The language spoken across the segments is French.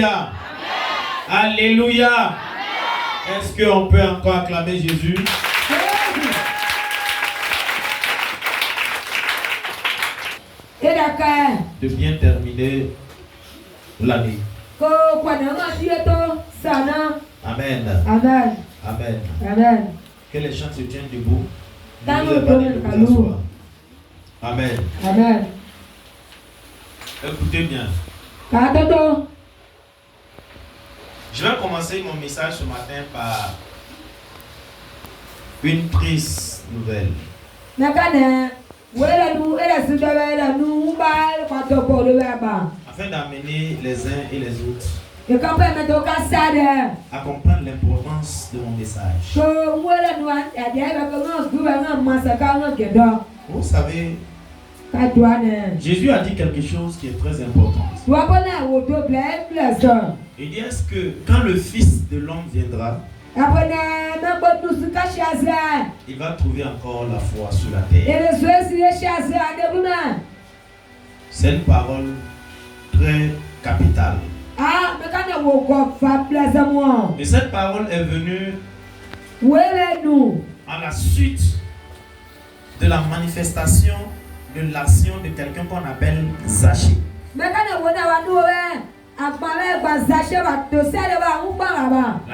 Alléluia. Alléluia. Est-ce qu'on peut encore acclamer Jésus? De bien terminer l'année. Amen. Amen. Amen. Amen. Que les chants se tiennent debout. Ne vous pas de vous asseoir. Amen. Amen. Écoutez bien. Je vais commencer mon message ce matin par une triste nouvelle. Afin d'amener les uns et les autres à comprendre l'importance de mon message. Vous savez, Jésus a dit quelque chose qui est très important. Il dit, est-ce que quand le Fils de l'homme viendra, il va trouver encore la foi sur la terre? C'est une parole très capitale. Et cette parole est venue à la suite de la manifestation de l'action de quelqu'un qu'on appelle Zachée. La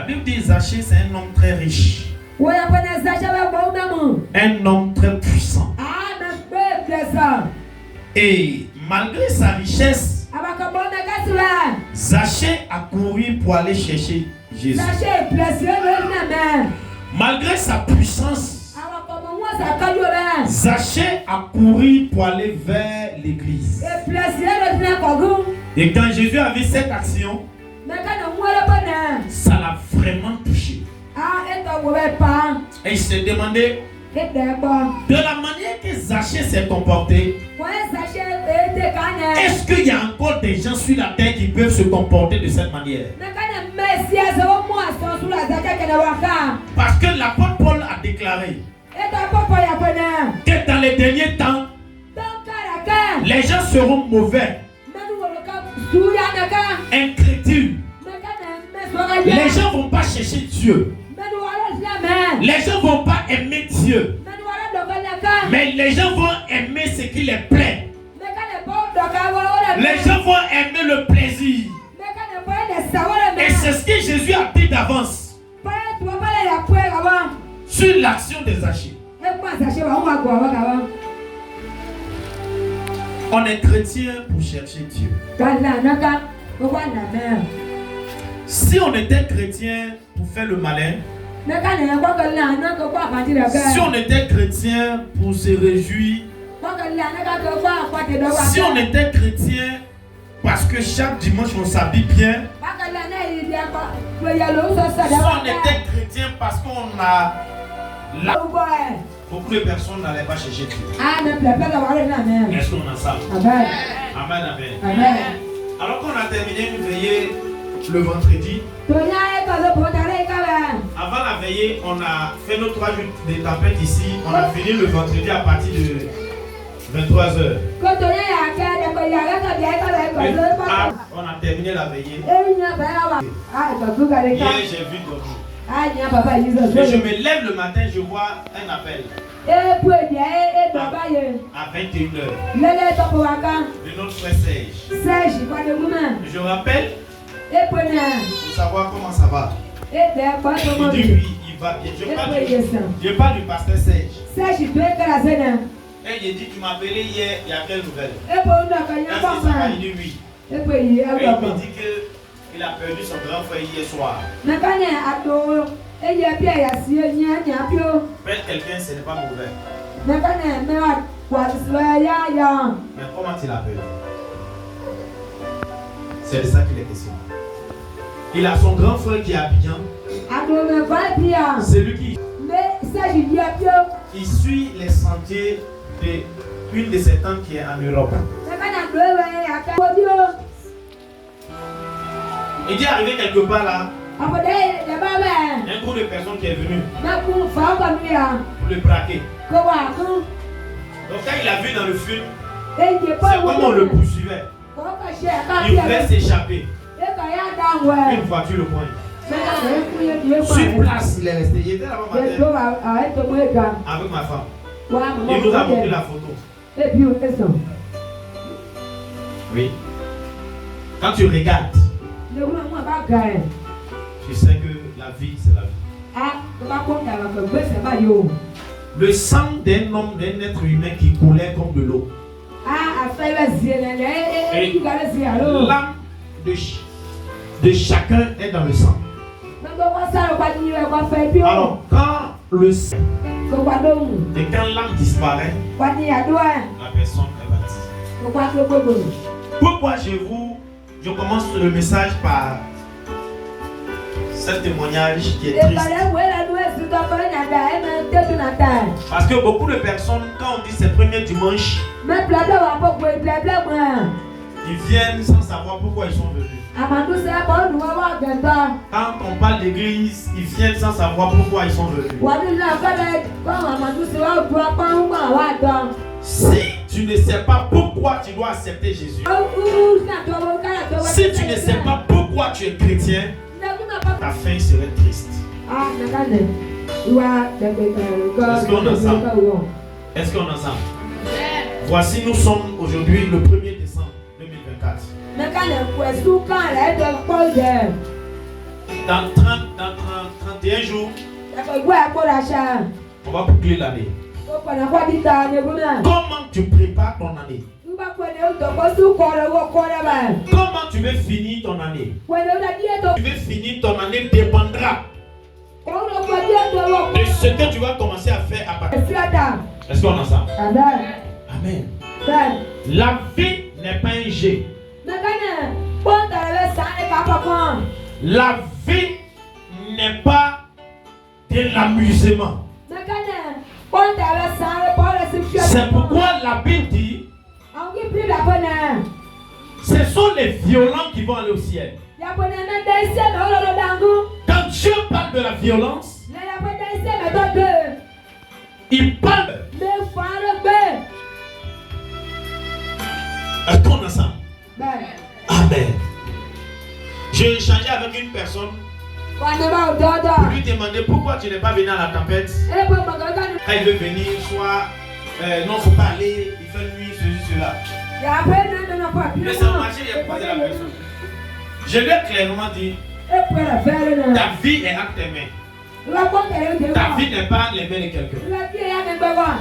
Bible dit Zachée, c'est un homme très riche. Un homme très puissant. Et malgré sa richesse, Zachée a couru pour aller chercher Jésus. Malgré sa puissance, Zachée a couru pour aller vers l'église. Et quand Jésus a vu cette action, ça l'a vraiment touché. Et il s'est demandé, de la manière que Zachée s'est comporté, est-ce qu'il y a encore des gens sur la terre qui peuvent se comporter de cette manière? Parce que l'apôtre Paul a déclaré que dans les derniers temps, les gens seront mauvais, incrédules. Les gens ne vont pas chercher Dieu. Les gens ne vont pas aimer Dieu. Mais les gens vont aimer ce qui les plaît. Les gens vont aimer le plaisir. Et c'est ce que Jésus a dit d'avance sur l'action de Zachée. On est chrétien pour chercher Dieu. Si on était chrétien pour faire le malin, si on était chrétien pour se réjouir, si on était chrétien parce que chaque dimanche on s'habille bien, si on était chrétien parce qu'on a beaucoup de personnes n'allaient pas chercher Dieu. Est-ce qu'on a ça? Amen. Amen, amen. Alors qu'on a terminé une veillée le vendredi, avant la veillée, on a fait nos 3 jours de tempête ici. On a fini le vendredi à partir de 23h. On a terminé la veillée. Hier, j'ai vu dormir. Mais je me lève le matin, je vois un appel. À 21h. De notre frère Serge. Je rappelle pour savoir comment ça va. Il dit oui, il va bien. Je parle du pasteur Serge. Et il dit, tu m'as appelé hier, il y a quelle nouvelle? Est-ce que ça va? Il dit oui. Et il me dit qu'il a perdu son grand frère hier soir. Perdre quelqu'un, ce n'est pas mauvais. Mais comment il a perdu? C'est de ça qu'il est question. Il a son grand frère qui est Abidjan. C'est lui qui suit les sentiers d'une de ses tantes qui est en Europe. Il est arrivé quelque part là. Un groupe de personnes qui est venu pour le braquer. Donc quand il a vu dans le film, c'est comme on le poursuivait. Il voulait s'échapper. Une voiture le point. Sur place, il est resté. Il était là-bas avec ma femme. Il nous a montré la photo. Oui. Quand tu regardes, tu sais que la vie, c'est la vie. Le sang d'un homme, d'un être humain qui coulait comme de l'eau. Et l'âme de chacun est dans le sang. Alors, quand le sang et quand l'âme disparaît, la personne est baptisée. Pourquoi je commence le message par ce témoignage qui est triste? Parce que beaucoup de personnes, quand on dit c'est premier dimanche, ils viennent sans savoir pourquoi ils sont venus. Quand on parle d'église, ils viennent sans savoir pourquoi ils sont venus. Si tu ne sais pas pourquoi tu dois accepter Jésus, si tu ne sais pas pourquoi tu es chrétien, ta fin serait triste. Est-ce qu'on est ensemble? Est-ce qu'on est ensemble? Voici, nous sommes aujourd'hui le 1er décembre 2024. Dans 31 jours, on va boucler l'année. Comment tu prépares ton année? Comment tu veux finir ton année? Tu veux finir ton année dépendra de ce que tu vas commencer à faire à partir. Est-ce qu'on est ensemble? Amen. La vie n'est pas un jeu. La vie n'est pas de l'amusement. C'est pourquoi la Bible dit ce sont les violents qui vont aller au ciel. Quand Dieu parle de la violence, il parle. Est-ce qu'on est ensemble? Amen. J'ai échangé avec une personne pour lui demander pourquoi tu n'es pas venu à la tempête. Quand il veut venir, soit non, il ne faut pas aller, il fait nuit, ceci, cela. Mais ça marchait, il a posé la personne. Je lui ai clairement dit, ta vie est entre tes mains. Ta vie n'est pas les mains de quelqu'un.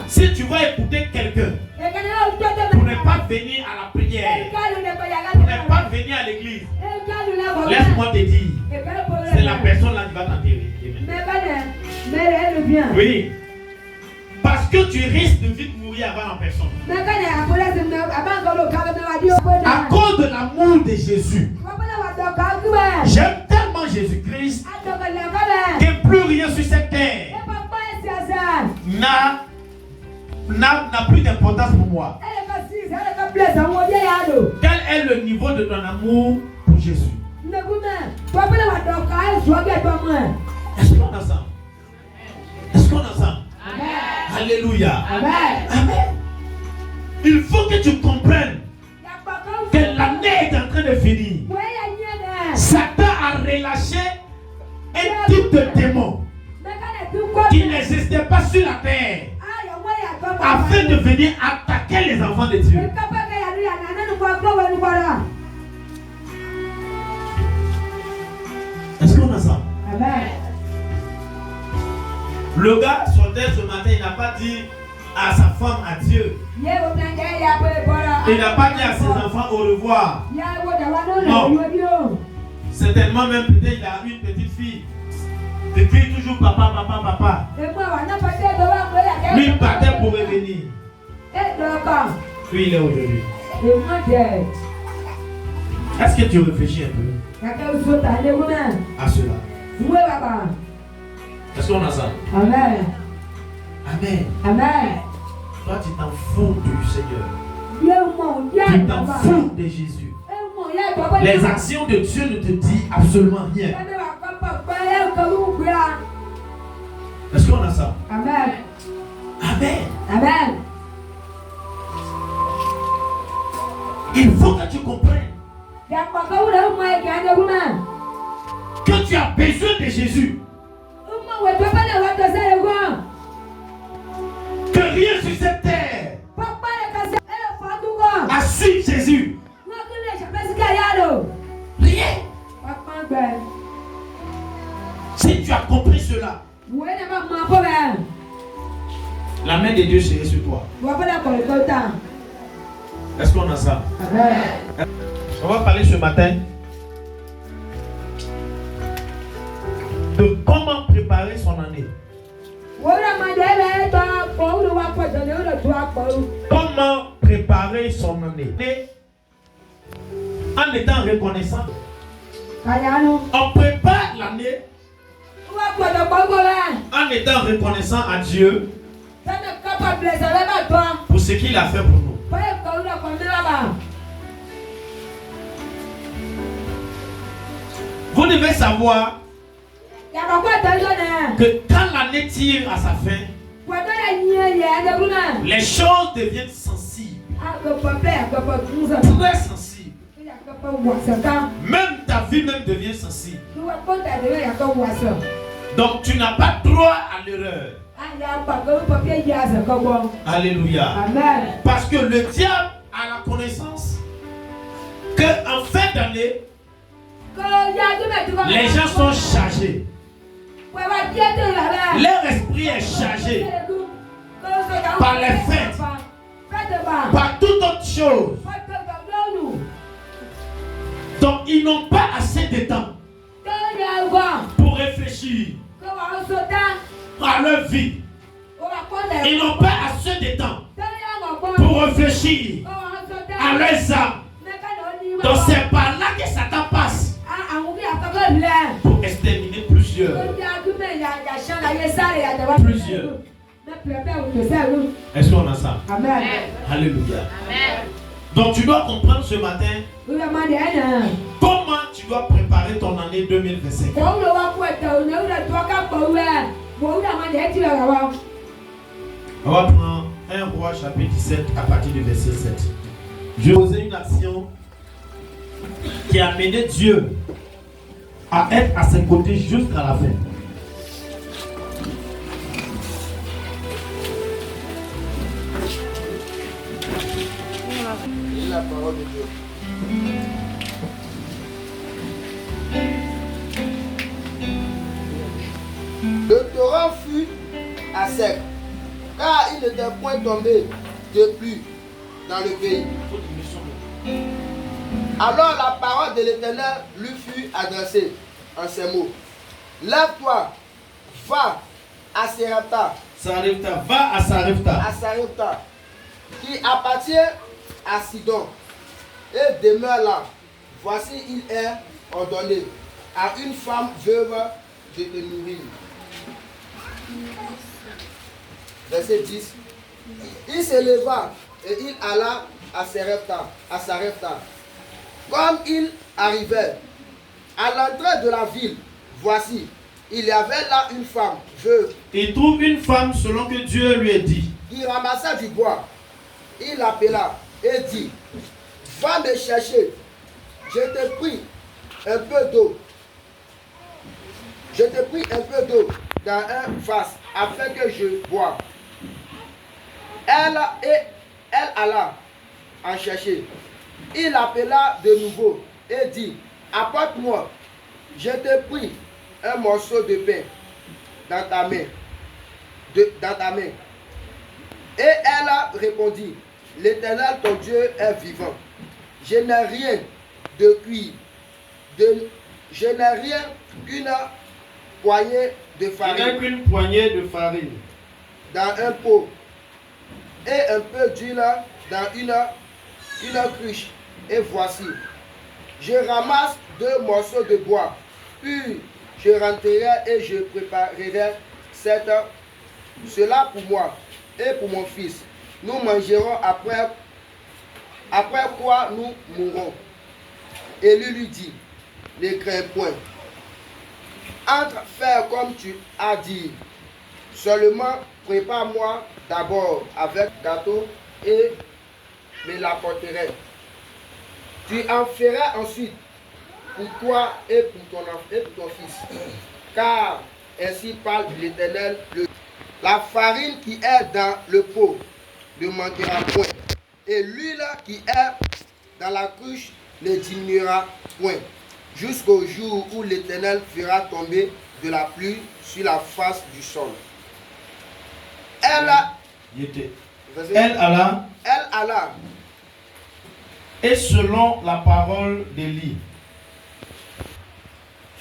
Si tu vas écouter quelqu'un pour ne pas venir à la prière, pour ne pas venir à l'église, laisse-moi te dire, c'est la personne là qui va t'enterrer. Oui. Parce que tu risques de vite mourir avant la personne. À cause de l'amour de Jésus. J'aime tellement Jésus-Christ que plus rien sur cette terre n'a plus d'importance pour moi. Quel est le niveau de ton amour pour Jésus? Est-ce qu'on est ensemble? Est-ce qu'on est ensemble? Alléluia. Amen. Il faut que tu comprennes que l'année est en train de finir. Satan a relâché un type de démon qui n'existait pas sur la terre afin de venir attaquer les enfants de Dieu. Est-ce qu'on est ensemble? Le gars sortait ce matin, il n'a pas dit à sa femme adieu. Il n'a pas dit à ses enfants au revoir. Non. Certainement même peut-être il a une petite fille. Il crie toujours papa, papa, papa. Lui il partait pour revenir. Puis il est aujourd'hui. Est-ce que tu réfléchis un peu à cela? Est-ce qu'on a ça? Amen. Amen. Amen. Toi tu t'en fous du Seigneur. Tu t'en fous de Jésus. Les actions de Dieu ne te disent absolument rien. Est-ce qu'on a ça? Amen. Amen. Amen. Il faut que tu comprennes tu as besoin de Jésus, que rien sur cette terre assume Jésus. Rien. Si tu as compris cela, la main de Dieu serait sur toi. Est-ce qu'on a ça? On va parler ce matin de comment préparer son année. Comment préparer son année en étant reconnaissant. On prépare l'année en étant reconnaissant à Dieu pour ce qu'il a fait pour nous. Vous devez savoir que quand l'année tire à sa fin, les choses deviennent sensibles. Très sensibles. Même ta vie même devient sensible. Donc tu n'as pas droit à l'erreur. Alléluia. Amen. Parce que le diable a la connaissance qu'en fin d'année, les gens sont chargés. Leur esprit est chargé par les fêtes, par toute autre chose. Donc ils n'ont pas assez de temps pour réfléchir à leur vie. Ils n'ont pas assez de temps pour réfléchir à leurs âmes. Donc c'est par là que Satan passe pour exterminer plusieurs. Est-ce qu'on a ça? Amen. Alléluia. Amen. Donc tu dois comprendre ce matin comment tu dois préparer ton année 2025. On va prendre 1 Roi chapitre 17 à partir du verset 7. Je vais poser une action qui a mené Dieu à être à ses côtés jusqu'à la fin. La parole de Dieu. Le torrent fut à sec, car il n'était point tombé de pluie dans le pays. Alors la parole de l'Éternel lui fut adressée en ces mots. Lève-toi, va à Sarepta. Va à Sarepta. À Sarepta, qui appartient à Sidon, et demeure là. Voici, il est ordonné à une femme veuve de te nourrir. Verset 10. Il se leva et il alla à Sarepta. Comme il arrivait à l'entrée de la ville, voici, il y avait là une femme veuve. Il trouve une femme selon que Dieu lui a dit. Il ramassa du bois. Il l'appela et dit, va me chercher. Je te prie un peu d'eau. Je te prie un peu d'eau dans un vase afin que je boive. Elle alla en chercher. Il l'appela de nouveau et dit, apporte-moi, je te prie, un morceau de pain dans ta main. Et elle répondit, l'Éternel ton Dieu est vivant. Je n'ai rien de cuit. Je n'ai rien qu'une poignée de farine. Dans un pot. Et un peu d'huile dans une cruche. Et voici, je ramasse 2 morceaux de bois. Puis je rentrerai et je préparerai cela pour moi et pour mon fils. Nous mangerons après quoi nous mourrons. Élie lui dit, ne crains point. Entre faire comme tu as dit. Seulement prépare-moi d'abord avec gâteau et me l'apporterai. Tu en feras ensuite pour toi et pour ton fils. Car ainsi parle l'Éternel. La farine qui est dans le pot ne manquera point, et l'huile qui est dans la cruche ne diminuera point, jusqu'au jour où l'Éternel fera tomber de la pluie sur la face du sol. Elle alla. Et selon la parole d'Élie,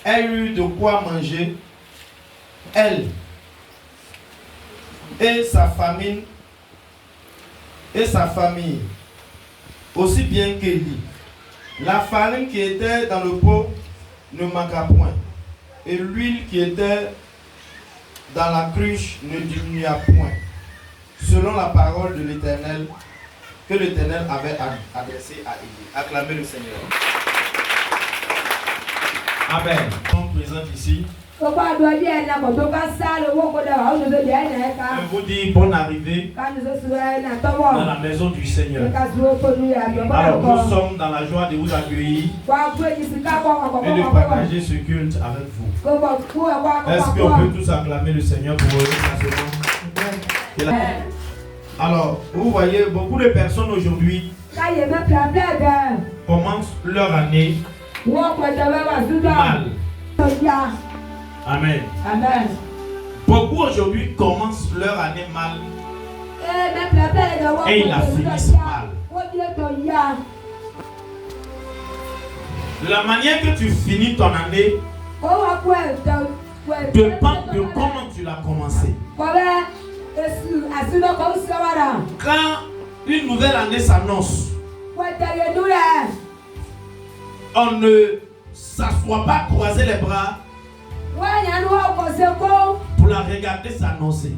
elle eut de quoi manger, elle et sa famille, aussi bien qu'Élie. La farine qui était dans le pot ne manqua point, et l'huile qui était dans la cruche ne diminua point, selon la parole de l'Éternel, que l'Éternel avait adressée à Élie. Acclamez le Seigneur. Amen. Nous sommes présents ici. Je vous dis bonne arrivée dans la maison du Seigneur. Alors nous sommes dans la joie de vous accueillir et de partager ce culte avec vous. Est-ce qu'on peut tous acclamer le Seigneur pour eux? Alors, vous voyez, beaucoup de personnes aujourd'hui commencent leur année mal. Amen. Amen. Beaucoup aujourd'hui commencent leur année mal et ils la finissent mal. La manière que tu finis ton année dépend de comment tu l'as commencé. Quand une nouvelle année s'annonce, on ne s'assoit pas, croiser les bras pour la regarder s'annoncer.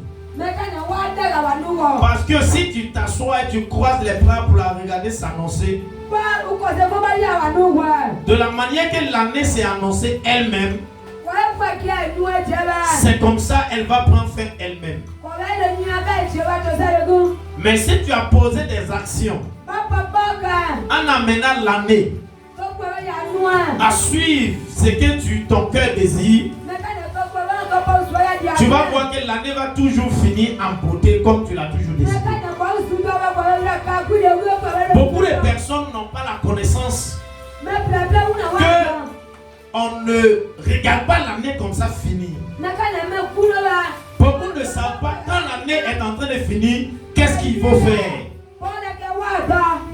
Parce que si tu t'assois et tu croises les bras pour la regarder s'annoncer, de la manière que l'année s'est annoncée elle-même, c'est comme ça elle va prendre fin elle-même. Mais si tu as posé des actions en amenant l'année à suivre ce que ton cœur désire, tu vas voir que l'année va toujours finir en beauté comme tu l'as toujours désiré. Beaucoup de personnes n'ont pas la connaissance que on ne regarde pas l'année comme ça finir. Beaucoup ne savent pas quand l'année est en train de finir, qu'est-ce qu'il faut faire.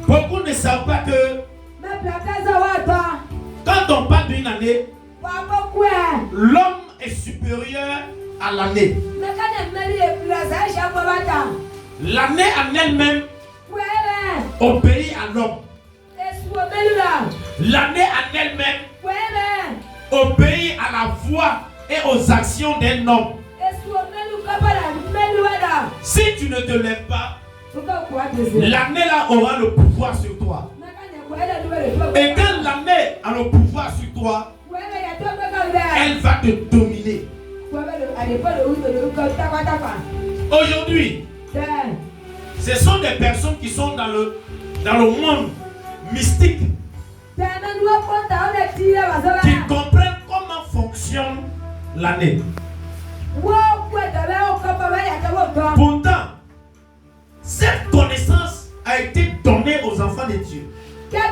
Beaucoup ne savent pas que quand on parle d'une année, l'homme est supérieur à l'année. L'année en elle-même obéit à l'homme. L'année en elle-même obéit à la voix et aux actions d'un homme. Si tu ne te lèves pas, l'année là aura le pouvoir sur toi. Et quand l'année a le pouvoir sur toi, elle va te dominer. Aujourd'hui, ce sont des personnes qui sont dans le monde mystique, qui comprennent comment fonctionne l'année. Pourtant, cette connaissance a été donnée aux enfants de Dieu.